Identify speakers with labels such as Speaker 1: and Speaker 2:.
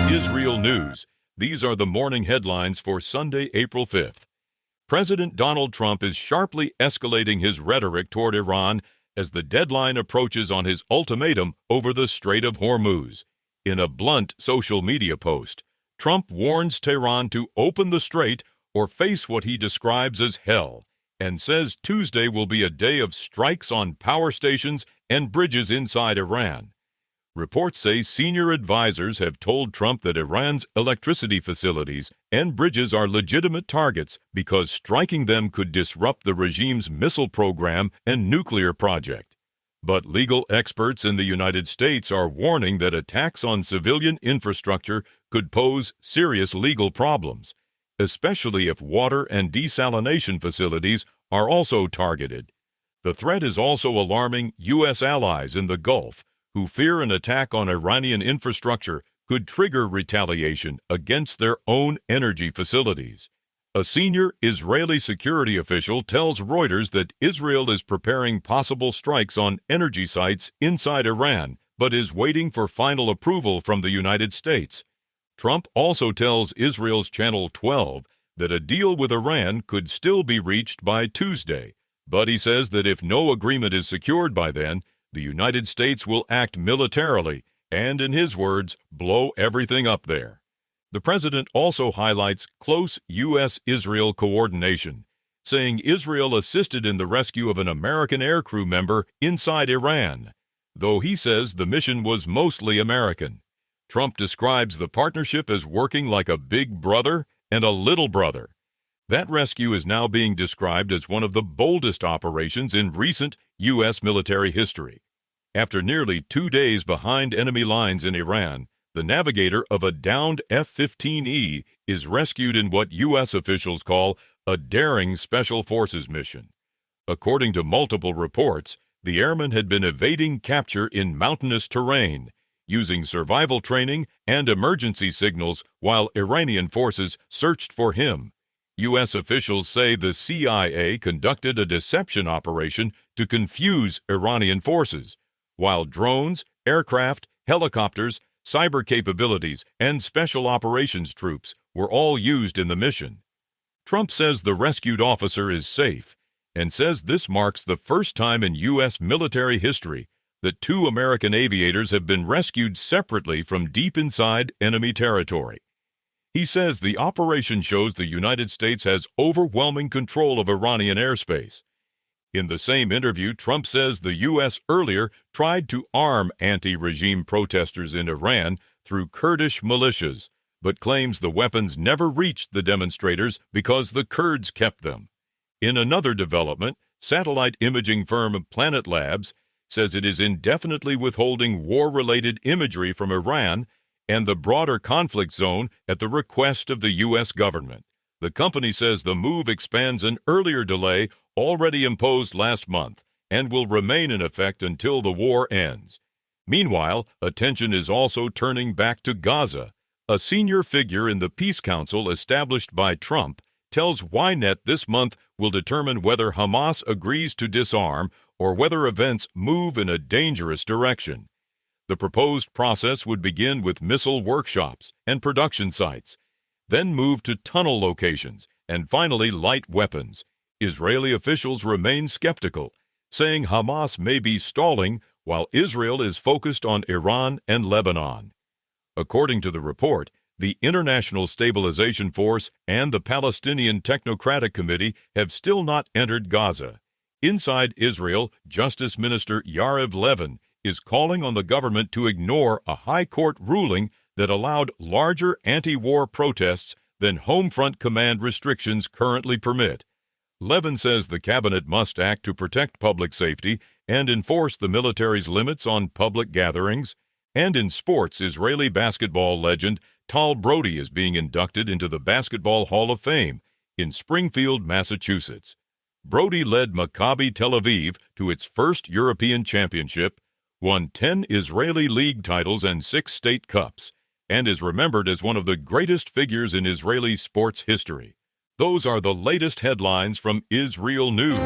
Speaker 1: IsReal News. These are the morning headlines for Sunday, April 5th. President Donald Trump is sharply escalating his rhetoric toward Iran as the deadline approaches on his ultimatum over the Strait of Hormuz. In a blunt social media post, Trump warns Tehran to open the strait or face what he describes as hell, and says Tuesday will be a day of strikes on power stations and bridges inside Iran. Reports say senior advisors have told Trump that Iran's electricity facilities and bridges are legitimate targets because striking them could disrupt the regime's missile program and nuclear project. But legal experts in the United States are warning that attacks on civilian infrastructure could pose serious legal problems, especially if water and desalination facilities are also targeted. The threat is also alarming U.S. allies in the Gulf, who fear an attack on Iranian infrastructure could trigger retaliation against their own energy facilities. A senior Israeli security official tells Reuters that Israel is preparing possible strikes on energy sites inside Iran, but is waiting for final approval from the United States. Trump also tells Israel's Channel 12 that a deal with Iran could still be reached by Tuesday, but he says that if no agreement is secured by then, the United States will act militarily and, in his words, blow everything up there. The president also highlights close U.S.-Israel coordination, saying Israel assisted in the rescue of an American aircrew member inside Iran, though he says the mission was mostly American. Trump describes the partnership as working like a big brother and a little brother. That rescue is now being described as one of the boldest operations in recent U.S. military history. After nearly 2 days behind enemy lines in Iran, the navigator of a downed F-15E is rescued in what U.S. officials call a daring Special Forces mission. According to multiple reports, the airman had been evading capture in mountainous terrain, using survival training and emergency signals while Iranian forces searched for him. U.S. officials say the CIA conducted a deception operation to confuse Iranian forces, while drones, aircraft, helicopters, cyber capabilities, and special operations troops were all used in the mission. Trump says the rescued officer is safe and says this marks the first time in U.S. military history that 2 American aviators have been rescued separately from deep inside enemy territory. He says the operation shows the United States has overwhelming control of Iranian airspace. In the same interview, Trump says the U.S. earlier tried to arm anti-regime protesters in Iran through Kurdish militias, but claims the weapons never reached the demonstrators because the Kurds kept them. In another development, satellite imaging firm Planet Labs says it is indefinitely withholding war-related imagery from Iran and the broader conflict zone at the request of the U.S. government. The company says the move expands an earlier delay already imposed last month and will remain in effect until the war ends. Meanwhile, attention is also turning back to Gaza. A senior figure in the Peace Council established by Trump tells Ynet this month will determine whether Hamas agrees to disarm or whether events move in a dangerous direction. The proposed process would begin with missile workshops and production sites, then move to tunnel locations, and finally light weapons. Israeli officials remain skeptical, saying Hamas may be stalling while Israel is focused on Iran and Lebanon. According to the report, the International Stabilization Force and the Palestinian Technocratic Committee have still not entered Gaza. Inside Israel, Justice Minister Yariv Levin is calling on the government to ignore a high court ruling that allowed larger anti-war protests than home front command restrictions currently permit. Levin says the cabinet must act to protect public safety and enforce the military's limits on public gatherings. And in sports, Israeli basketball legend Tal Brody is being inducted into the Basketball Hall of Fame in Springfield, Massachusetts. Brody led Maccabi Tel Aviv to its first European championship, won 10 Israeli league titles and 6 state cups, and is remembered as one of the greatest figures in Israeli sports history. Those are the latest headlines from IsReal News.